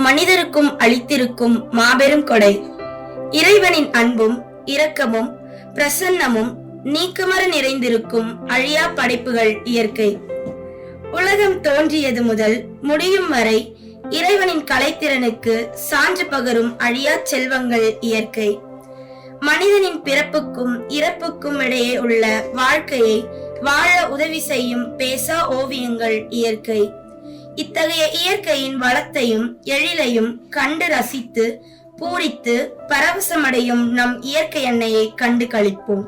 மனிதருக்கும் அளித்திருக்கும் மாபெரும் கொடை. இறைவனின் அன்பும் இரக்கமும் பிரசன்னமும் நீக்கமற நிறைந்திருக்கும் அழியா படைப்புகள் இயற்கை. உலகம் தோன்றியது முதல் முடியும் வரை இறைவனின் கலைத்திறனுக்கு சான்று பகரும் அழியா செல்வங்கள் இயற்கை. மனிதனின் பிறப்புக்கும் இறப்புக்கும் இடையே உள்ள வாழ்க்கையை வாழ உதவி செய்யும் பேசா ஓவியங்கள் இயற்கை. இத்தகைய இயற்கையின் வளத்தையும் எழிலையும் கண்டு ரசித்து பூரித்து பரவசமடையும் நம் இயற்கை அன்னையை கண்டு களிப்போம்.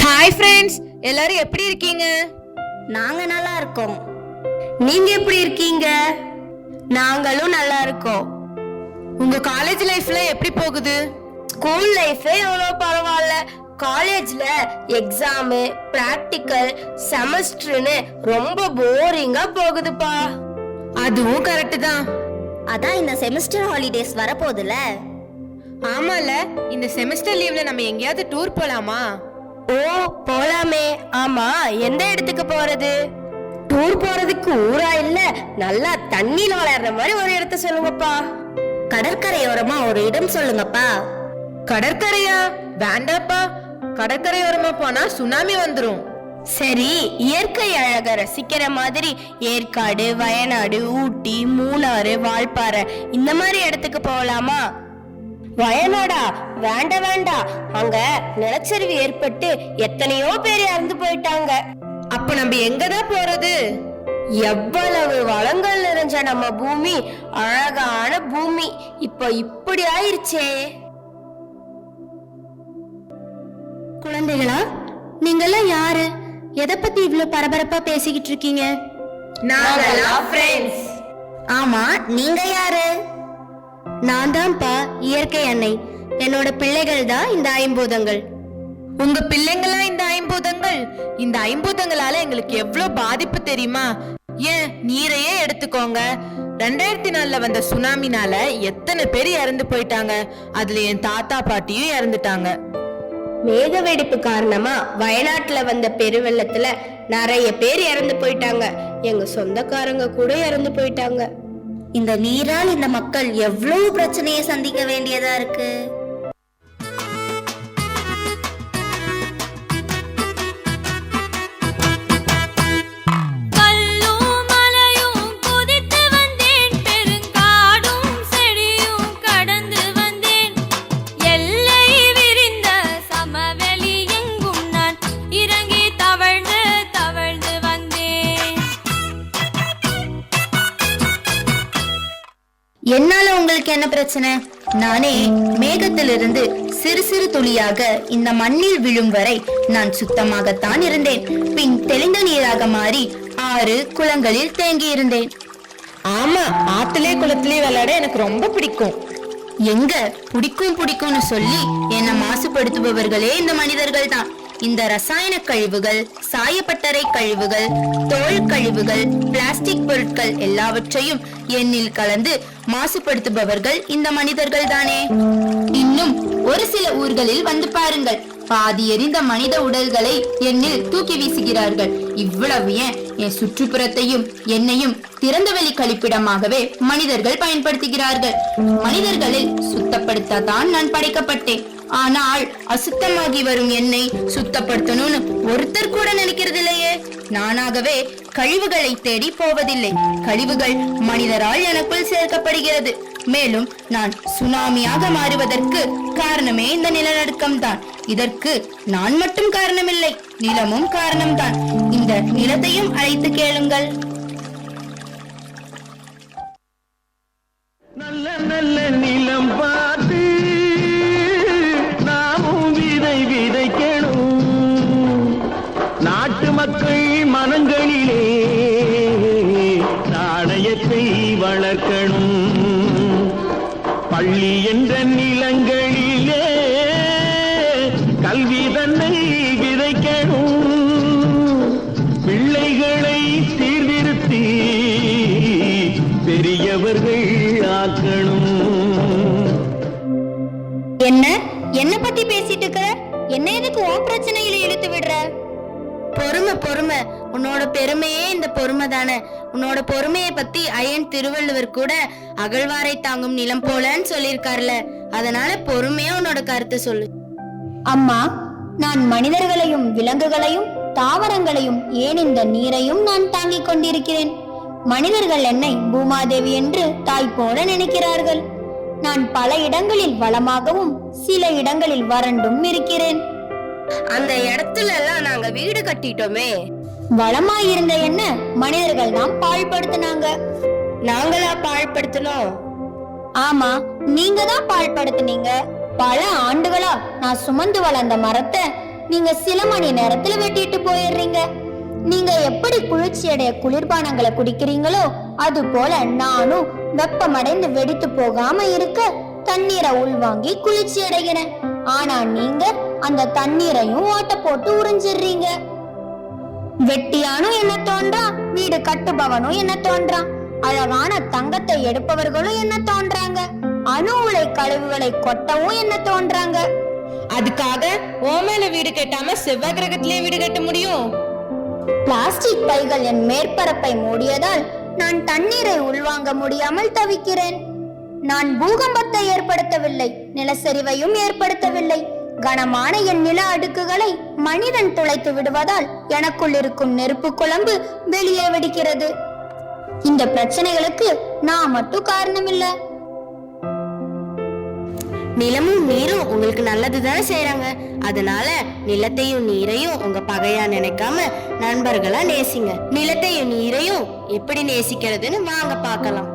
ஹாய் ஃப்ரெண்ட்ஸ், எல்லாரும் எப்படி இருக்கீங்க? நாங்க நல்லா இருக்கோம். நீங்க எப்படி இருக்கீங்க? நாங்களும் நல்லா இருக்கோம். உங்க காலேஜ் லைஃப்ல எப்படி போகுது? ஸ்கூல் லைஃபே எவ்வளவு பரவாயில்ல. காலேஜ்ல எக்ஸாம், பிராக்டிக்கல், செமஸ்டர்னு ரொம்ப போரிங்கா போகுதுப்பா. அதுவும் கரெக்ட் தான். அதான் இந்த செமஸ்டர் ஹாலிடேஸ் வரப்போகுதுல. ஆமால, இந்த செமஸ்டர் லீவ்ல நம்ம எங்கேயாவது டூர் போலாமா? ஓ போலாமே. ஆமா, எந்த இடத்துக்கு போறது? டூர் போறதுக்கு ஊரா இல்ல, நல்லா தண்ணியில விளையாடுற மாதிரி ஒரு இடத்த சொல்லுங்கப்பா. கடற்கரையோரமா ஒரு இடம் சொல்லுங்கப்பா. கடற்கரையா? வேண்டாப்பா, கடற்கரையோரமா போனா சுனாமி வந்துரும். சரி, இயற்கை அழக ரசிக்கிற மாதிரி ஏற்காடு, வயநாடு, ஊட்டி, மூணாறு, வால்பாறை இந்த மாதிரி இடத்துக்கு போகலாமா? வயநாடா? வேண்டாம் வேண்டாம், அங்க நிலச்சரிவு ஏற்பட்டு எத்தனையோ பேர் இறந்து போயிட்டாங்க. அப்ப நம்ம எங்கதான் போறது? எவ்வளவு வளங்கள் நிறைஞ்ச நம்ம பூமி, அழகான பூமி இப்ப இப்படி ஆயிருச்சே. குழந்தைகளா, நீங்கெல்லாம் யாரு? எதை பத்தி இவ்வளவு பரபரப்பா பேசிக்கிட்டு இருக்கீங்க? நாங்கெல்லாம் ஃப்ரெண்ட்ஸ். ஆமா, நீங்க யாரு? நான் தான்ப்பா இயற்கை அன்னை. என்னோட பிள்ளைகள் தான் இந்த ஐம்பூதங்கள். உங்க பிள்ளைங்களா இந்த ஐம்பூதங்கள்? இந்த ஐம்பூதங்களால எங்களுக்கு எவ்வளவு பாதிப்பு தெரியுமா? ஏன் நீரையே எடுத்துக்கோங்க. 2004 வந்த சுனாமினால எத்தனை பேர் இறந்து போயிட்டாங்க. அதுல என் தாத்தா பாட்டியும் இறந்துட்டாங்க. மேக வெடிப்பு காரணமா வயநாட்டுல வந்த பெருவெள்ளத்துல நிறைய பேர் இறந்து போயிட்டாங்க. எங்க சொந்தக்காரங்க கூட இறந்து போயிட்டாங்க. இந்த நீரால் இந்த மக்கள் எவ்வளவு பிரச்சனையை சந்திக்க வேண்டியதா இருக்கு. என்னால உங்களுக்கு என்ன பிரச்சனை? நானே மேகத்திலிருந்து சிறு சிறு துளியாக இந்த மண்ணில் விழும் வரை நான் சுத்தமாகத்தான் இருந்தேன். பின் தெளிந்த நீராக மாறி ஆறு குளங்களில் தேங்கி இருந்தேன். ஆமா, ஆத்திலே குளத்திலே விளையாட எனக்கு ரொம்ப பிடிக்கும். எங்க பிடிக்கும்னு சொல்லி என்ன மாசுபடுத்துபவர்களே இந்த மனிதர்கள் தான். இந்த ரசாயன கழிவுகள், சாயப்பட்டறை கழிவுகள், தோல் கழிவுகள், பிளாஸ்டிக் பொருட்கள் எல்லாவற்றையும் எண்ணில் கலந்து மாசுபடுத்துபவர்கள் இந்த மனிதர்கள் தானே. இன்னும் ஒரு சில ஊர்களில் வந்து பாருங்கள், பாதி எரிந்த மனித உடல்களை எண்ணில் தூக்கி வீசுகிறார்கள். இவ்வளவு ஏன், என் சுற்றுப்புறத்தையும் என்னையும் திறந்தவெளி கழிப்பிடமாகவே மனிதர்கள் பயன்படுத்துகிறார்கள். மனிதர்களில் சுத்தப்படுத்தத்தான் நான் படைக்கப்பட்டேன். ஆனால் அசுத்தமாகி வரும் என்னை சுத்தப்படுத்தணும்னு ஒருத்தர் கூட நினைக்கிறது இல்லையே. நானாகவே கழிவுகளை தேடி போவதில்லை. கழிவுகள் மனிதரால் எனக்குள் சேர்க்கப்படுகிறது. மேலும் நான் சுனாமியாக மாறுவதற்கு காரணமே இந்த நிலநடுக்கம் தான். இதற்கு நான் மட்டும் காரணமில்லை, நிலமும் காரணம்தான். இந்த நிலத்தையும் அழைத்து கேளுங்கள். நல்ல நல்ல நிலம் பார்த்து நாமும் விதைக்கணும். நாட்டு மக்கள் மனங்களிலே நாணயத்தை வளர்க்கணும். பள்ளி என்ற நிலங்களிலே கல்வி தன்னை விதைக்கணும். பிள்ளைகளை சீர்திருத்தி பெரியவர்கள் ஆக்கணும். என்ன பத்தி பேசிட்டு இருக்கிற? என்ன எதுக்கு உன் பிரச்சனையில இழுத்து விடுற? பொறுமை, உன்னோட பெருமையே இந்த பொறுமை தானே. உன்னோட பொறுமையை பத்தி ஐயன் திருவள்ளுவர் கூட அகழ்வாரை தாங்கும் நிலம் போலன்னு சொல்லியிருக்காருல. அதனால பொறுமையா உன்னோட கருத்தை சொல்லு. அம்மா, நான் மனிதர்களையும் விலங்குகளையும் தாவரங்களையும் ஏன் இந்த நீரையும் நான் தாங்கிக் கொண்டிருக்கிறேன். மனிதர்கள் என்னை பூமாதேவி என்று தாய் போல நினைக்கிறார்கள். நான் பல இடங்களில் வளமாகவும் சில இடங்களில் வறண்டும் இருக்கிறேன். அந்த இடத்துல எல்லாம் நாங்க வீடு கட்டிட்டோமே. வளமாயிருந்த என்ன மனிதர்கள் தான் பாழ்படுத்தினாங்க. நாங்களா பாழ்படுத்தினோம்? ஆமா, நீங்க தான் பாழ்படுத்தினீங்க. பல ஆண்டுகளா நான் சுமந்து வளர்ந்த மரத்தை நீங்க சில மணி நேரத்துல வெட்டிட்டு போயிடுறீங்க. நீங்க எப்படி குளிர்ச்சி அடைய குளிர்பானங்களை குடிக்கிறீங்களோ அது போல நானும் வெப்பமடைந்து வெடித்து போகாம இருக்க தண்ணீரை உள்வாங்கி குளிர்ச்சி அடைகிறேன். ஆனா நீங்க அந்த தண்ணீரையும் ஓட்ட போட்டு உறிஞ்சிடுறீங்க. வெட்டியானும் என்ன தோன்றான், வீடு கட்டுபவனும் என்ன தோன்றான், அழகான தங்கத்தை எடுப்பவர்களும் என்ன தோன்றாங்க, அணு உலை கழிவுகளை கொட்டவும் என்ன தோன்றாங்க. அதுக்காக ஓமேல வீடு கட்டாம செவ்வாய் கிரகத்திலே வீடு கட்ட முடியும்? பிளாஸ்டிக் பைகள் என் மேற்பரப்பை மூடியதால் நான் தண்ணீரை உள்வாங்க முடியாமல் தவிக்கிறேன். நான் பூகம்பத்தை ஏற்படுத்தவில்லை, நிலச்சரிவையும் ஏற்படுத்தவில்லை. கனமான என் நில அடுக்குகளை மனிதன் துளைத்து விடுவதால் எனக்குள் இருக்கும் நெருப்பு குழம்பு வெளியே வெடிக்கிறது. இந்த பிரச்சனைகளுக்கு நான் மட்டும் காரணமில்ல. நிலமும் நீரும் உங்களுக்கு நல்லதுதானே செய்யறாங்க. அதனால நிலத்தையும் நீரையும் உங்க பகையா நினைக்காம நண்பர்களா நேசிங்க. நிலத்தையும் நீரையும் எப்படி நேசிக்கிறதுன்னு வாங்க பார்க்கலாம்.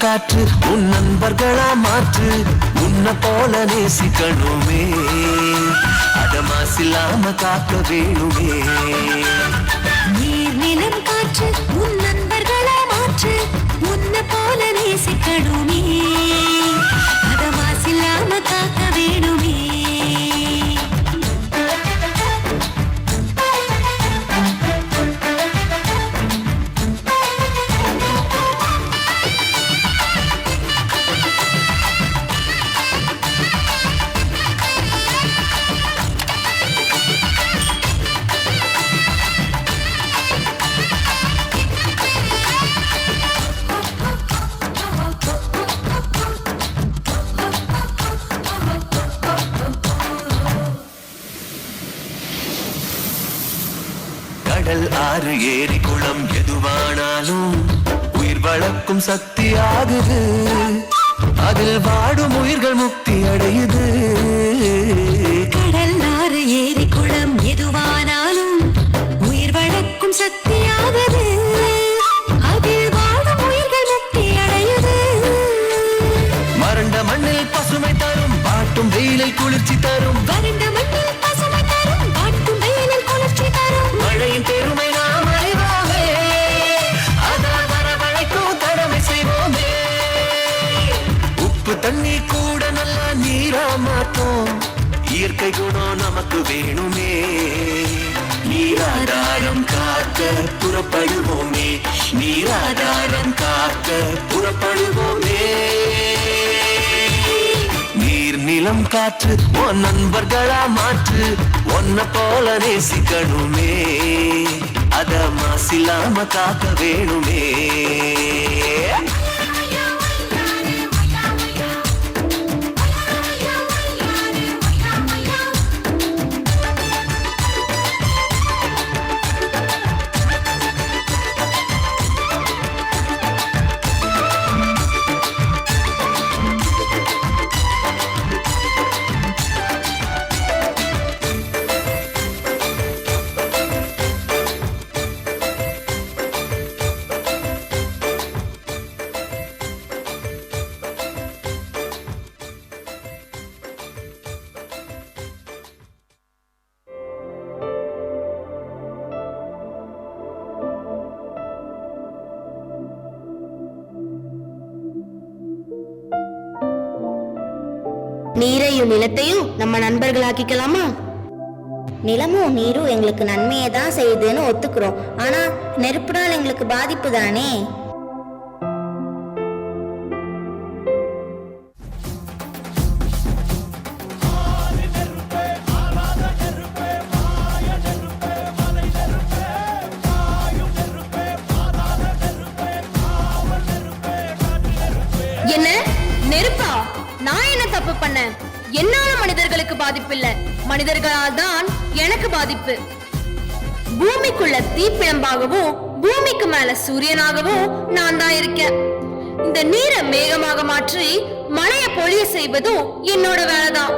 காற்று உன் நண்பர்களா மாற்று, உன்னை போல நேசிக்கணுமே, அதமாசில்லாம காக்க வேணுமே. நீர் நிலம் காற்று உன் நண்பர்களா மாற்று, உன்னை போல நேசிக்கணுமே, அதமாசில்லாம காக்க வேணுமே. கடல் ஆறு ஏரி குளம் எதுவானாலும் உயிர் வளர்க்கும் சக்தி ஆகுது, அதில் வாடும் உயிர்கள் முக்தி அடையுது. இயற்கை குணம் நமக்கு வேணுமே. நீராதாரம் காக்க புறப்படுவோமே, நீராதாரம் காக்க புறப்படுவோமே. நீர் நிலம் காற்று உன் நண்பர்களா மாற்று, ஒன்ன போல நேசிக்கணுமே, அத மாசில்லாம காக்க வேணுமே. நீரையும் நிலத்தையும் நம்ம நண்பர்களாக்கிக்கலாமா? நிலமும் நீரும் எங்களுக்கு நன்மையை தான் செய்யுதுன்னு ஒத்துக்கிறோம். ஆனா நெருப்புனால் எங்களுக்கு பாதிப்பு தானே. என்ன நெருப்பா? நான் என்ன தப்பு பண்ணேன்? என்னால மனிதர்களுக்கு பாதிப்பு இல்ல, மனிதர்களால் தான் எனக்கு பாதிப்பு. பூமிக்குள்ள தீப்பிழம்பாகவும் பூமிக்கு மேல சூரியனாகவும் நான் தான் இருக்கேன். இந்த நீரை மேகமாக மாற்றி மழைய பொழிய செய்வதும் என்னோட வேலைதான்.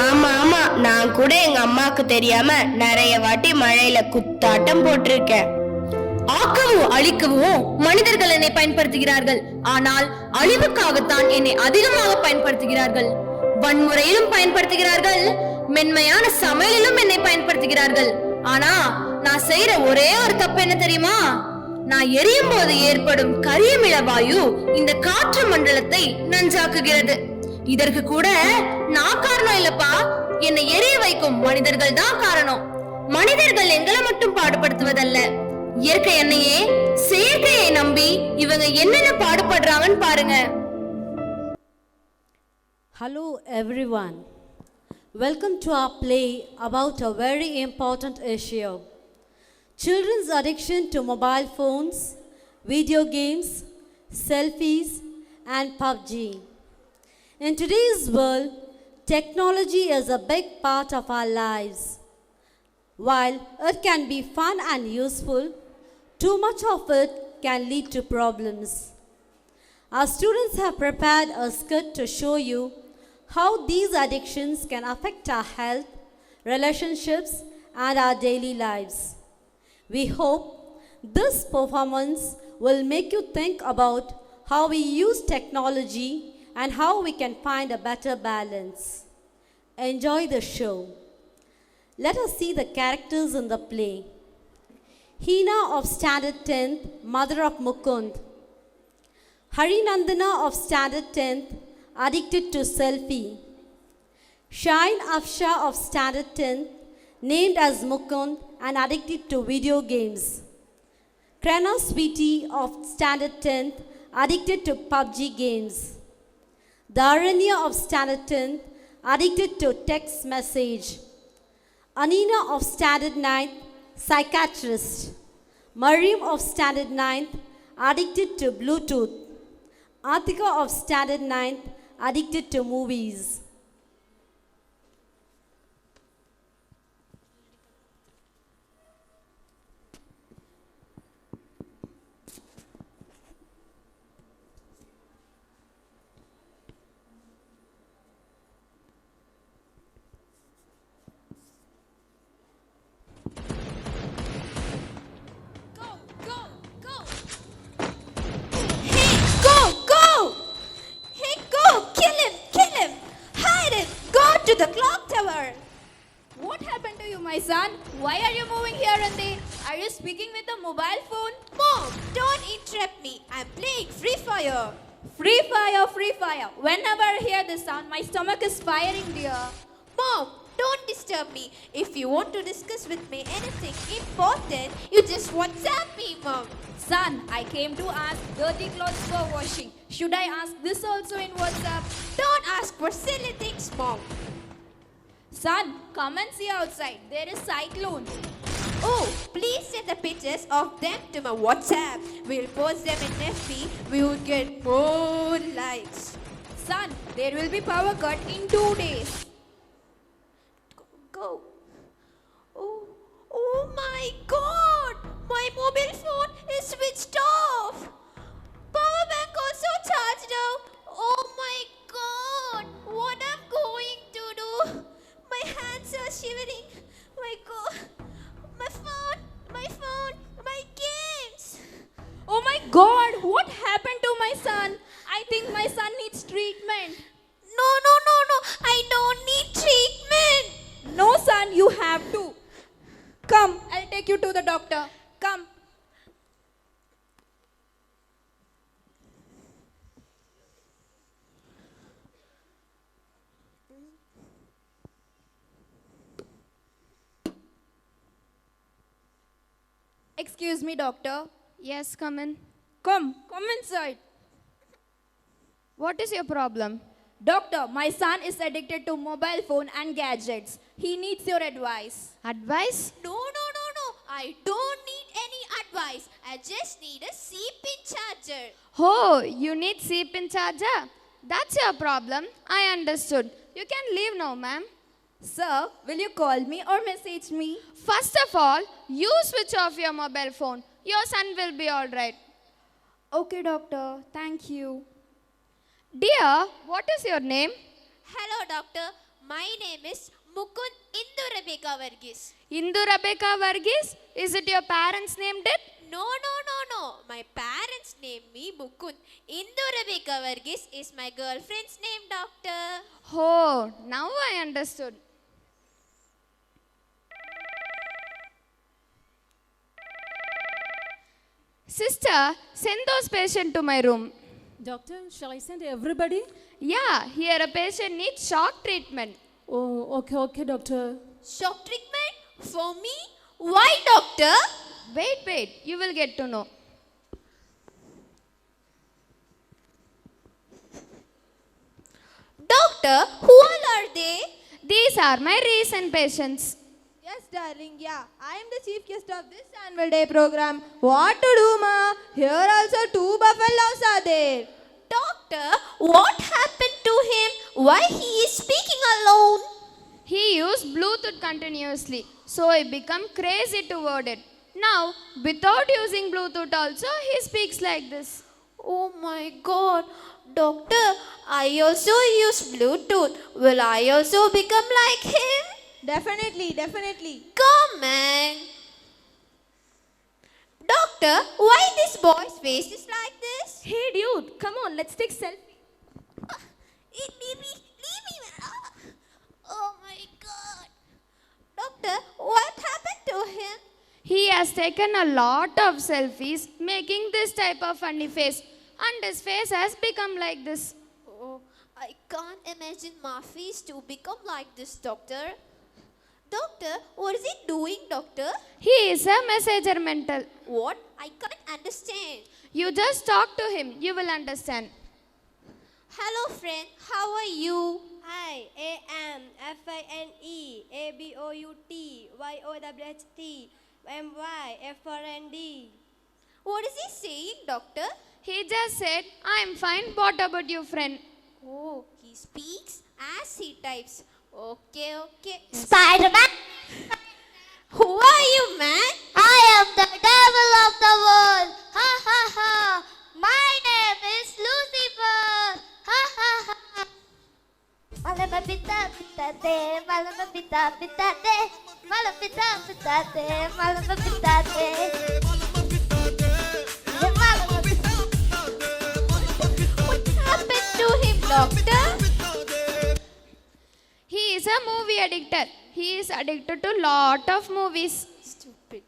ஆமா ஆமா, நான் கூட எங்க அம்மாக்கு தெரியாம நிறைய வாட்டி மழையில குத்தாட்டம் போட்டிருக்கேன். ஆக்கவும் அழிக்கவும் மனிதர்கள் என்னை பயன்படுத்துகிறார்கள். ஆனால் அழிவுக்காகத்தான் என்னை அதிகமாக பயன்படுத்துகிறார்கள். வன்முறையிலும் பயன்படுத்துகிறார்கள், மென்மையான சமையலிலும் என்னை பயன்படுத்துகிறார்கள். ஆனா நான் செய்யற ஒரே ஒரு தப்பு என்ன தெரியுமா? நான் எரியும் போது ஏற்படும் கரியமில வாயு இந்த காற்று மண்டலத்தை நஞ்சாக்குகிறது. இதற்கு கூட நான் காரணம் இல்லப்பா, என்னை எரிய வைக்கும் மனிதர்கள் தான் காரணம். மனிதர்கள் எங்களை மட்டும் பாடுபடுத்துவதல்ல, இயற்கை என்னையே செயற்கையை நம்பி இவங்க என்னென்ன பாடுபடுறாங்கன்னு பாருங்க. Hello everyone. Welcome to our play about a very important issue. Children's addiction to mobile phones, video games, selfies and PUBG. In today's world, technology is a big part of our lives. While it can be fun and useful, too much of it can lead to problems. Our students have prepared a skit to show you how these addictions can affect our health, relationships, and our daily lives. We hope this performance will make you think about how we use technology and how we can find a better balance. Enjoy the show. Let us see the characters in the play. Hina of Standard 10th, mother of Mukund. Harinandana of Standard 10th, addicted to selfie. Shine Afsha of Standard 10th, named as Mukund and addicted to video games. Krana Sweetie of Standard 10th, addicted to PUBG games. Dharanya of Standard 10th, addicted to text message. Anina of Standard 9th, psychiatrist. Mariam of Standard 9th, addicted to Bluetooth. Atika of Standard 9th, addicted to movies. The clock tower. What happened to you, my son? Why are you moving here and there? Are you speaking with a mobile phone? Mom, don't interrupt me. I'm playing Free Fire. Free Fire. Whenever I hear this sound, my stomach is firing, dear. Mom, don't disturb me. If you want to discuss with me anything important, you just WhatsApp me, Mom. Son, I came to ask dirty clothes for washing. Should I ask this also in WhatsApp? Don't ask for silly things, Mom. Son, come and see outside. There is cyclone. Oh, please send the pictures of them to my WhatsApp. We'll post them in FB. We will get more likes. Son, there will be power cut in 2 days. Go. Oh my God! My mobile phone is switched off. Power bank also charged out. Oh my God! What I'm going to do? My hands are shivering. My God! My phone! My games! Oh my God, what happened to my son? I think my son needs treatment. No. I don't need treatment. No, son, you have to. Come, I'll take you to the doctor. Come. Excuse me, doctor. Yes, come in. Come inside. What is your problem? Doctor, my son is addicted to mobile phone and gadgets. He needs your advice. Advice? No. I don't need any advice. I just need a C-pin charger. Oh, you need C-pin charger? That's your problem. I understood. You can leave now, ma'am. Sir, will you call me or message me? First of all, you switch off your mobile phone. Your son will be all right. Okay, doctor. Thank you. Dear, what is your name? Hello, doctor. My name is Mukund Indu Rebecca Varghese. Indu Rebecca Varghese? Is it your parents named it? No. My parents named me Mukund. Indu Rebecca Varghese is my girlfriend's name, doctor. Oh, now I understood. Sister, send those patients to my room. Doctor, shall I send everybody? Yeah, here a patient needs shock treatment. Oh, okay, doctor. Shock treatment? For me? Why, doctor? Wait, you will get to know. Doctor, who all are they? These are my recent patients. Yes, darling, yeah. I am the chief guest of this annual day program. What to do, ma? Here also 2 buffaloes are there. Doctor, what happened to him? Why he is speaking alone? He used Bluetooth continuously, so he became crazy toward it. Now, without using Bluetooth also, he speaks like this. Oh my God. Doctor, I also use Bluetooth. Will I also become like him? Definitely. Come on. Doctor, why this boy's face is like this? Hey, dude, come on, let's take selfie. Leave me. Oh my God. Doctor, what happened to him? He has taken a lot of selfies making this type of funny face, and his face has become like this. Oh, I can't imagine my face to become like this, doctor. Doctor, what is he doing, doctor? He is a messenger mental. What? I can't understand. You just talk to him, you will understand. Hello, friend. How are you? Hi, AMFINEABOUTYOHTMYOWHT What is he saying, doctor? He just said, I am fine, what about you, friend? Oh, he speaks as he types. Okay. Spider-Man, Who are you, man? I am the devil of the world. Ha ha ha. My name is Lucifer. Ha ha ha. Malama pita pita de, malama pita pita de, malama pita pita de, malama pita de. What happened to him, doctor? He is a movie addicted. He is addicted to lot of movies. Stupid.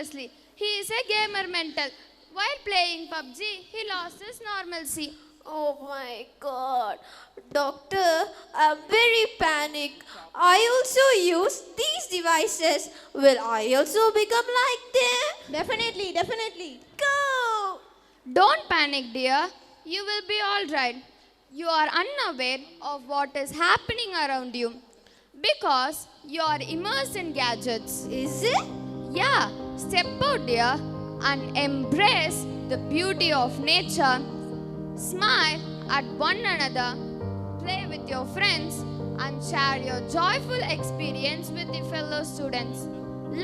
continuously. He is a gamer mental. While playing PUBG, he lost his normalcy. Oh my god. Doctor, I'm very panicked. I also use these devices. Will I also become like them? Definitely, definitely. Go! Don't panic, dear. You will be all right. You are unaware of what is happening around you because you are immersed in gadgets. Is it? Yeah, step out, dear, and embrace the beauty of nature. Smile at one another, play with your friends, and share your joyful experience with the fellow students.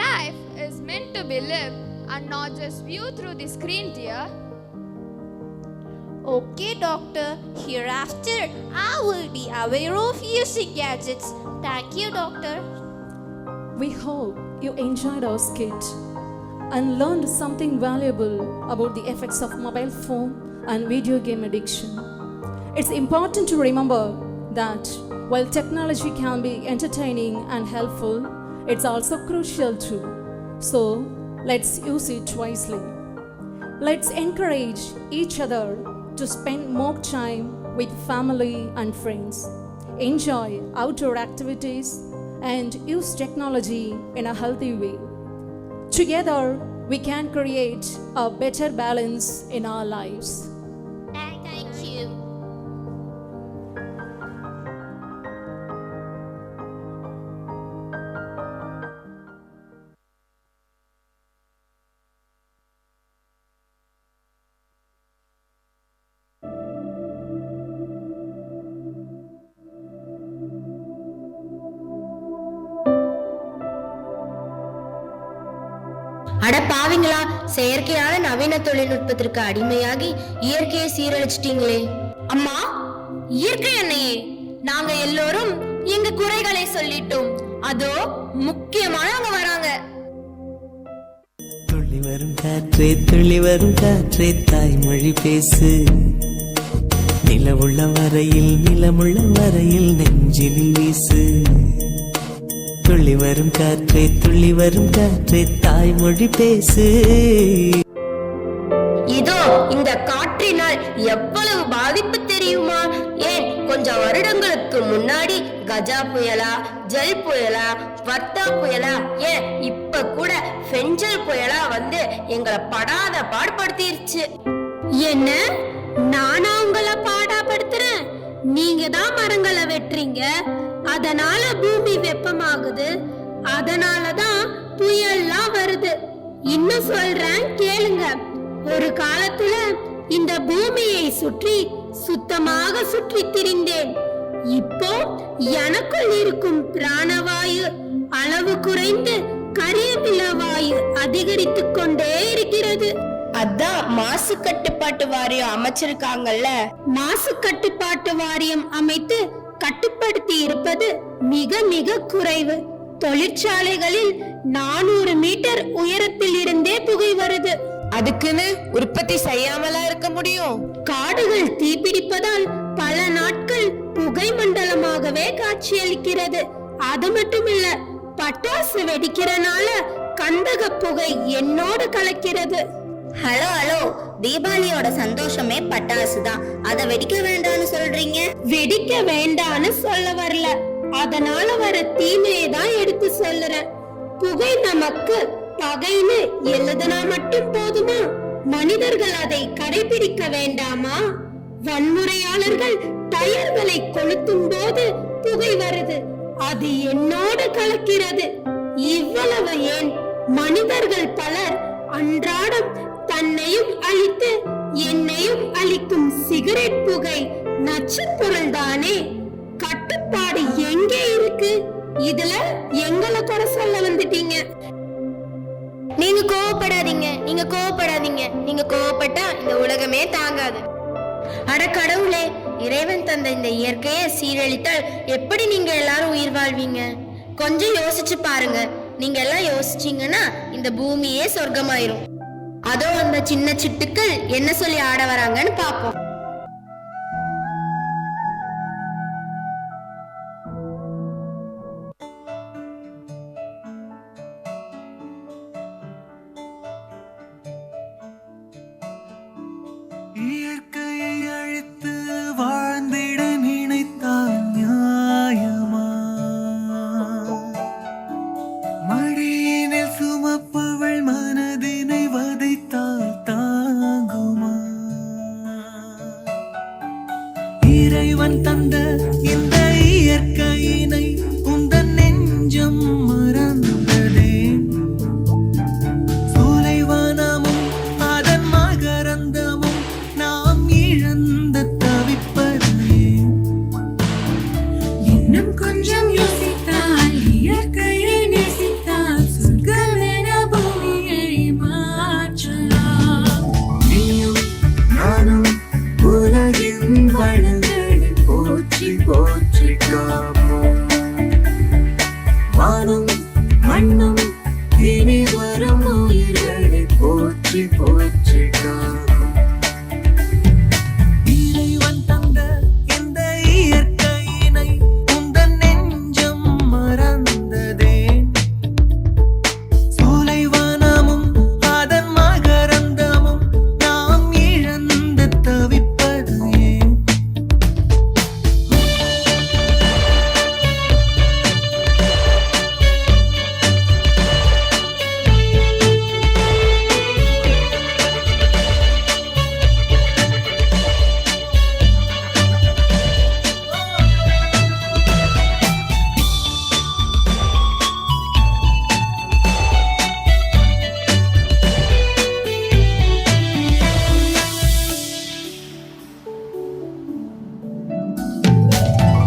Life is meant to be lived and not just viewed through the screen, dear. Okay, doctor. Hereafter, I will be aware of using gadgets. Thank you, doctor. We hope you enjoyed our skit and learned something valuable about the effects of mobile phone and video game addiction. It's important to remember that while technology can be entertaining and helpful, it's also crucial too. So let's use it wisely. Let's encourage each other to spend more time with family and friends, enjoy outdoor activities, and use technology in a healthy way. Together, we can create a better balance in our lives. Thank you. அட பாவிங்களா, செயற்கையான நவீன தொழில்நுட்பத்திற்கு அடிமையாகி இயற்கையை சீரழிச்சிட்டீங்களே. அம்மா, இயற்கை அன்னையே, நாங்க எல்லோரும் எங்க குறைகளை சொல்லிட்டோம். அதோ முக்கியமானவங்க வராங்க. துள்ளி வரும் காற்றே, துள்ளி வரும் காற்றே, தாய்மொழி பேசு. நிலவுள்ள வரையில், நிலமுள்ள வரையில் நெஞ்சினில் வீசு. துள்ளி வரும் காற்றே, துள்ளி வரும் காற்றே, தாய்மொழி பேசு. இதோ இந்த காற்றினால் எவ்வளவு பாதிப்பு தெரியுமா? ஏன் கொஞ்சம் வருடங்களுக்கு முன்னாடி கஜா புயலா, ஜல் புயலா, வர்த்தா புயலா, ஏன் இப்ப கூட பெஞ்சல் புயலா வந்து எங்களை படாத பாடுபடுத்திருச்சு. என்ன, நானா உங்களை பாடாப்படுத்துறேன்? நீங்க தான் மரங்களை வெட்டுறீங்க, அதனால பூமி வெப்பமாகுது, அதனாலதான் புயல்லாம் வருது. இன்னும் சொல்றேன் கேளுங்க. ஒரு காலத்துல இந்த பூமியை சுற்றி சுத்தமாக சுற்றி திரிந்தேன். இப்போ எனக்குள் இருக்கும் பிராணவாயு அளவு குறைந்து கரியமில வாயு அதிகரித்துக் கொண்டே இருக்கிறது. அதான் மாசு கட்டுப்பாட்டு வாரியம் அமைச்சிருக்காங்கல்ல. மாசு கட்டுப்பாட்டு வாரியம் அமைத்து கட்டுப்படுத்தி இருப்பது மிக மிக குறைவு. தொழிற்சாலைகளில் 400 மீட்டர் உயரத்தில் இருந்தே புகை வருது. அதுக்குன்னு உற்பத்தி செய்யாமலா இருக்க முடியும்? காடுகள் தீப்பிடிப்பதால் பல நாட்கள் புகை மண்டலமாகவே காட்சியளிக்கிறது. அது மட்டும் இல்ல, பட்டாசு வெடிக்கிறனால கந்தக புகை என்னோடு கலக்கிறது. ஹலோ ஹலோ, தீபாவளியோட சந்தோஷமே பட்டாசு தான். அத வெடிக்க வேண்டாம்னு சொல்றீங்க? வெடிக்க வேண்டான்னு சொல்ல வரல, அதனால வர தீமையை தான் எடுத்து சொல்லுறேன். புகை நமக்கு பகைன்னு எழுதுனா மட்டும் போதுமா? மனிதர்கள் அதை கடைபிடிக்க வேண்டாமா? வன்முறையாளர்கள் டயர்களை கொளுத்தும் போது புகை வருது, அது என்னோடு கலக்கிறது. இவ்வளவு ஏன், மனிதர்கள் பலர் அன்றாடம் தன்னையும் அழித்து என்னையும் அழிக்கும் சிகரெட் புகை நச்சுப் பொருள் தானே. கட்டுப்பாடு எங்கே இருக்கு? இதுல எங்களை குறை சொல்ல வந்துட்டீங்க. நீங்க கோவப்படாதீங்க, நீங்க கோவப்படாதீங்க. நீங்க கோவப்பட்டா இந்த உலகமே தாங்காது. அட கடவுளே, இறைவன் தந்த இந்த இயற்கையை சீரழித்தால் எப்படி நீங்க எல்லாரும் உயிர் வாழ்வீங்க? கொஞ்சம் யோசிச்சு பாருங்க. நீங்க எல்லாம் யோசிச்சீங்கன்னா இந்த பூமியே சொர்க்கமாயிரும். அதோ அந்த சின்ன சிட்டுக்கள் என்ன சொல்லி ஆட வராங்கன்னு பாப்போம். இன்னும் கொஞ்சம் யோசித்தால் இயற்கையை நேசித்தால் சொர்க்கமென பூமியை மாற்றலாம். நீயும் நானும் உலகின் வளங்களை போற்றி போற்றி காப்போம். வானும் மண்ணும் இனி வரும் உயிர்களை போற்றி போற்றி காப்போம். இறைவன் தந்த இந்த இயற்கையினை உந்தன் நெஞ்சம் மறந்ததேன்? சோலைவனமும் அதன் மகரந்தமும் நாம் இழந்து தவிப்பது ஏன்?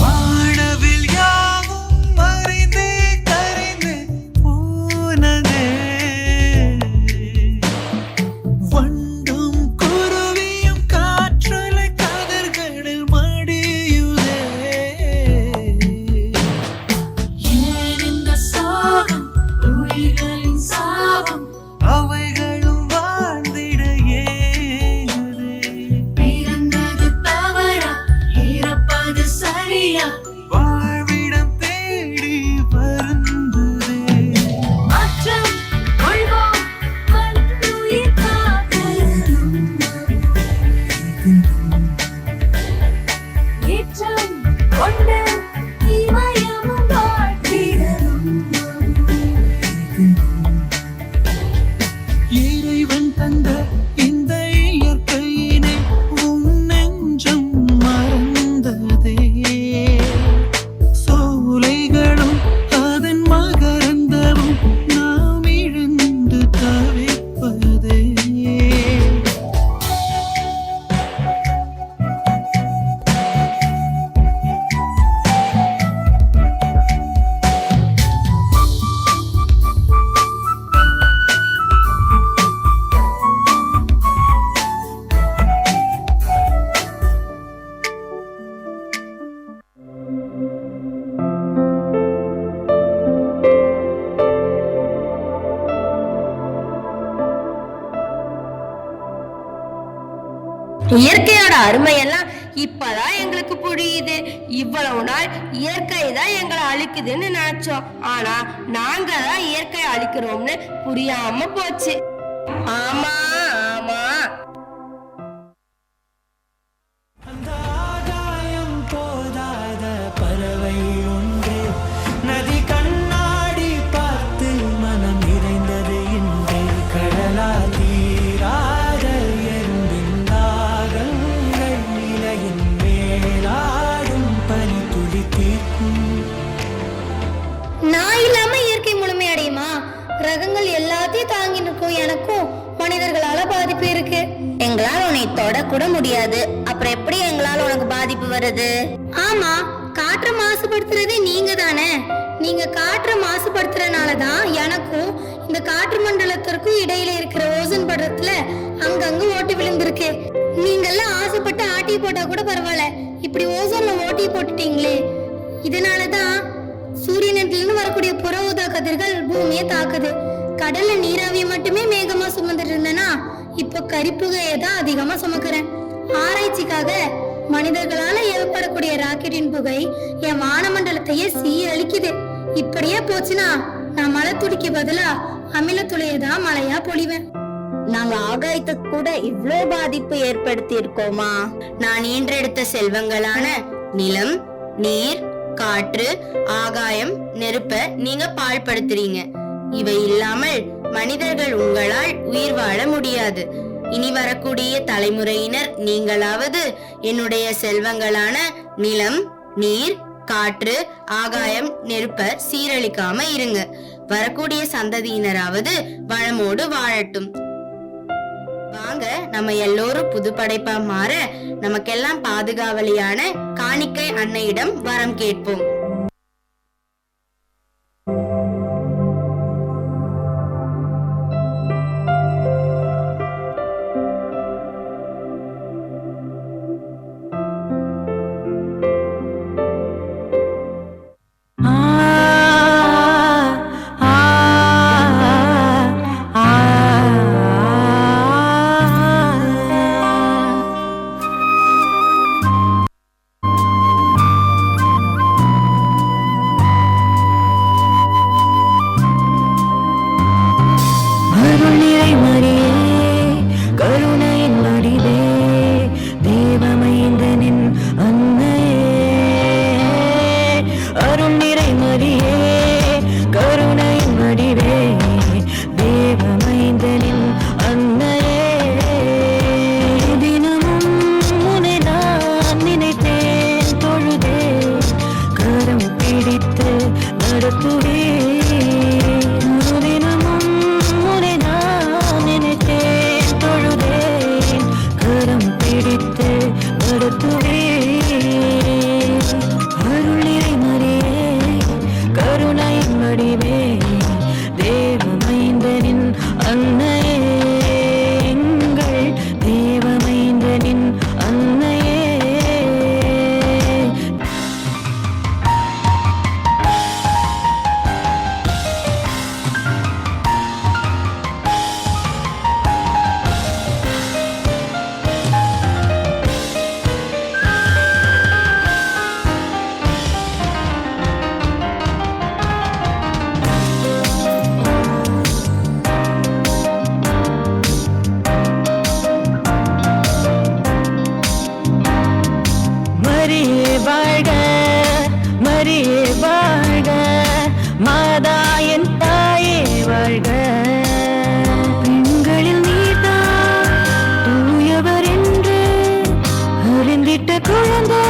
வானவில் யாவும் மறைந்து கரைந்து போனதே. வண்டும் குருவியும் காற்றலை கதிர்களில் மடியுதே. ஏன் இந்த சோகம், உயிர்களின் சாபம், அவைகளும் வாழ்ந்திட ஏங்குதே. பிறந்தது தவறா, இறப்பது சரியா? வாழ்விடம் தேடி வருந்துதே. மாற்றம் கொள்வோம், மண்ணுயிர் காப்போம். ஏற்றம் கொண்டு இமயமும் வாழ்த்திடணும். இறைவன் தந்த இந்த இயற்கையினை உன் நெஞ்சம் மறந்ததே. சோலைகளும் அதன் மகரந்தமும் நாம் இழந்து தவிப்பதே. இயற்கையோட அருமையெல்லாம் இப்பதான் எங்களுக்கு புரியுது. இவ்வளவு நாள் இயற்கை தான் எங்களை அழிக்குதுன்னு நினைச்சோம். ஆனா நாங்க தான் இயற்கையை அழிக்கிறோம்னு புரியாம போச்சு. ஆமா ஆமா. அந்த ஆகாயம் போதாத பறவை ஒன்று நதி கண்ணாடி பார்த்து மனம் நிறைந்தது இன்று. கடலா தீராத எறும்பின் தாகங்கள் நிலையின் மேலாடும் பனி துளி தீர்க்கும். நான் இல்லாம இயற்கை முழுமையடையுமா? ரகங்கள் எல்லாத்தையும் தாங்கி நிற்கும் எனக்கும் மனிதர்களால பாதிப்பு இருக்கு. எங்களால் உன்னை தொட கூட முடியாது. அப்புறம் எப்படி எங்களால உனக்கு பாதிப்பு வருது? ஆமா, காற்றை மாசுபடுத்துறதே நீங்க தானே. நீங்க காற்றை மாசுபடுத்துறதுனாலதான் எனக்கும் இந்த காற்று மண்டலத்திற்கும் இடையில இருக்கிற ஓசோன் படலத்துல அங்கங்க ஓட்டி விழுந்திருக்கு. நீங்க எல்லாம் ஆசைப்பட்டு ஆட்டி போட்டா கூட பரவாயில்ல, இப்படி ஓசோன்ல ஓட்டி போட்டுட்டீங்களே. இதனாலதான் சூரியனிலிருந்து வரக்கூடிய புற ஊதா கதிர்கள் பூமியை தாக்குது. கடல்ல நீராவியை மட்டுமே மேகமா சுமந்துட்டு இருந்தேன்னா இப்போ கரிப்புகையை தான் அதிகமா சுமக்கிறேன். ஆராய்ச்சிக்காக மனிதர்களால ஏவப்படக்கூடிய ராக்கெட்டின் புகை என் வானமண்டலத்தையே சீரழிக்குது. இப்படியே போச்சுன்னா நான் மழை துளிக்கு பதிலா அமில துளையை தான் மழையா பொழிவேன். நாங்க ஆகாயத்துக்கு கூட இவ்ளோ பாதிப்பு ஏற்படுத்தி இருக்கோமா? நான் ஈன்றெடுத்த செல்வங்களான நிலம், நீர், காற்று, ஆகாயம், நெருப்ப நீங்க பாழ்படுத்துறீங்க. இவை இல்லாமல் மனிதர்கள் உங்களால் உயிர் வாழ முடியாது. இனி வரக்கூடிய தலைமுறையினர் நீங்களாவது என்னுடைய செல்வங்களான நிலம், நீர், காற்று, ஆகாயம், நெருப்ப சீரழிக்காம இருங்க. வரக்கூடிய சந்ததியினராவது வளமோடு வாழட்டும். வாங்க நம்ம எல்லோரும் புது படைப்பா மாற நமக்கெல்லாம் பாதுகாவலியான காணிக்கை அன்னையிடம் வரம் கேட்போம். மரியே வாழ்க, மாதா என் தாயே வாழ்க. பெண்களில் நீதான் தூயவர் என்று அறிந்திட்ட குழந்தை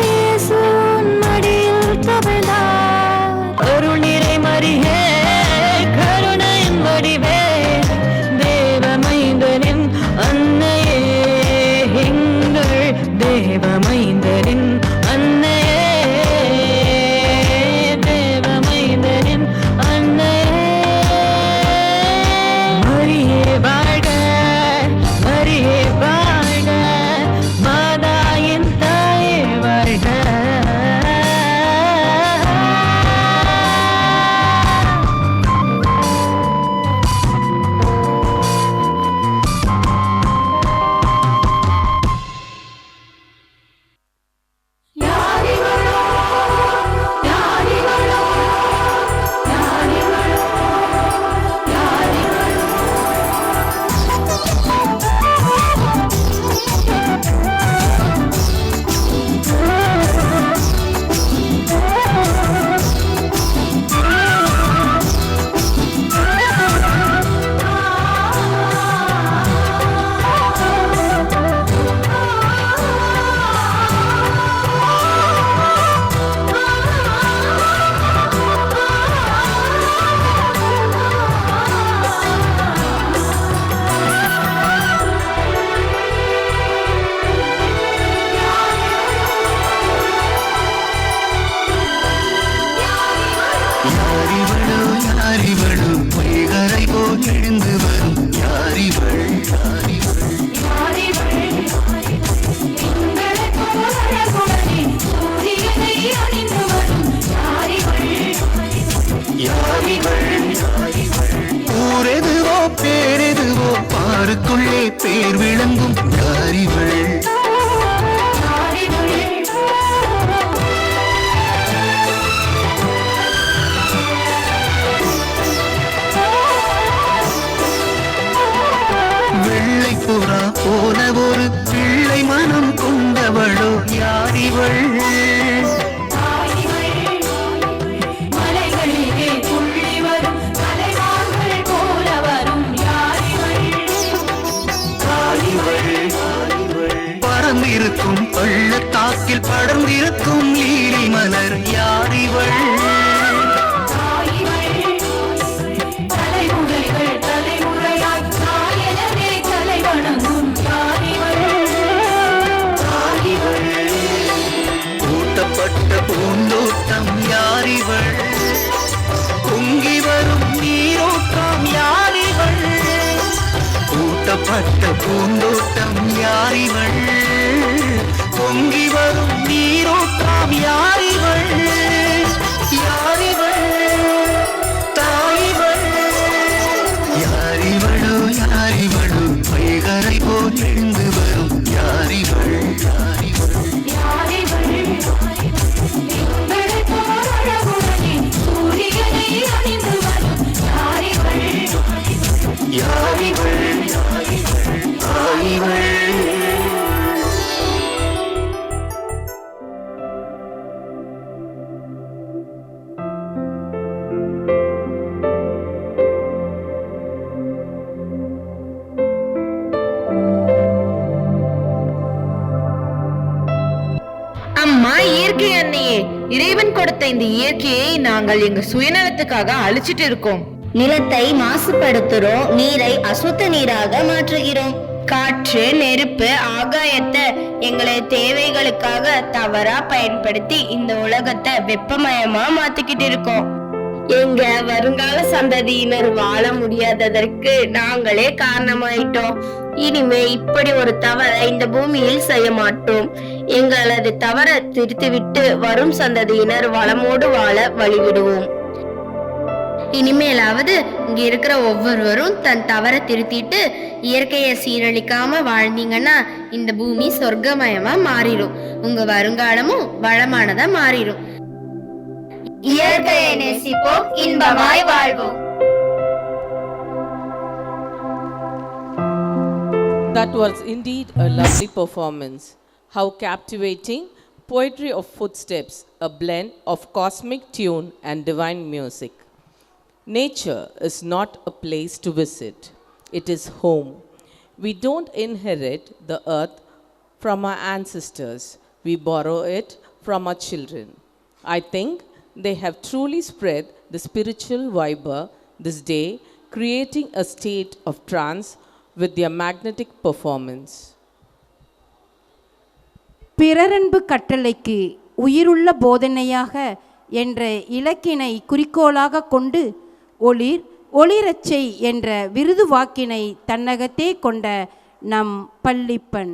இயேசுவின் மடியில் தவழ்ந்தார். அருள் நிறை மரியே கருணையின் வடிவே, தேவமைந்தனின் அன்னையே, எங்கள் தேவமைந்தனின் அன்னையே, தேவமைந்தனின் அன்னையே. மரியே வாழ்க, மரியே வாழ்க, மாதாயின் தாயே வாழ்க. யாரிவளோ யாரிவளோ பொய்கரை போல் எழுந்து வரும் யாரிவள், ஊரெதுவோ பேரெதுவோ பாருக்குள்ளே பேர் விளங்கும் யாரிவள். வெள்ளை புறா போல ஒரு பிள்ளை மனம் கொண்டவளோ யாரிவள். பறந்திருக்கும் பள்ளத்தாக்கில் படர்ந்திருக்கும் லீலி மலர் யாரிவள். கூட்டப்பட்ட பூந்தோட்டம் யாரிவள், பொங்கி வரும் நீரோட்டம் யாரிவள். கூட்டப்பட்ட பூந்தோட்டம் யாரிவள், பொங்கி வரும் நீரோட்டம் யாரிவள். யாரிவள் தாயிவள், யாரிவளோ யாரிவளோ வைகரை போல் எழுந்து வரும் யாரிவள். அம்மா இயற்கை அன்னையே, இறைவன் கொடுத்த இந்த இயற்கையை நாங்கள் எங்க சுயநலத்துக்காக அழிச்சிட்டு இருக்கோம். நிலத்தை மாசுபடுத்துறோம், நீரை அசுத்த நீராக மாற்றுகிறோம். காற்று, நெருப்பு, ஆகாயத்தை எங்களை தேவைகளுக்காக தவறா பயன்படுத்தி இந்த உலகத்தை வெப்பமயமா மாத்திக்கிட்டு இருக்கோம். எங்க வருங்கால சந்ததியினர் வாழ முடியாததற்கு நாங்களே காரணமாயிட்டோம். இனிமே இப்படி ஒரு தவறை இந்த பூமியில் செய்ய மாட்டோம். எங்களது தவறை திருத்திவிட்டு வரும் சந்ததியினர் வளமோடு வாழ வழிவிடுவோம். இனிமேலாவது இங்க இருக்கிற ஒவ்வொருவரும் தன் தவறை திருத்திட்டு இயற்கையை சீரழிக்காம வாழ்ந்தீங்கன்னா இந்த பூமி சொர்க்கமயமா மாறிடும். உங்க வருங்காலமும் வளமானதா மாறிடும். இயற்கையை நேசிப்போம், இன்பமாய் வாழ்வோம். That was indeed a lovely performance. How captivating, Poetry of footsteps, a blend of cosmic tune and divine music. Nature is not a place to visit, it is home. We don't inherit the earth from our ancestors, we borrow it from our children. I think they have truly spread the spiritual vibe this day, creating a state of trance with their magnetic performance. பிறரன்பு கட்டளைக்கு உயிருள்ள போதனையாக என்ற இலக்கினை குறிக்கோளாக கொண்டு ஒளிரச்சை என்ற விருது வாக்கினை தன்னகத்தே கொண்ட நம் பள்ளிப்பண்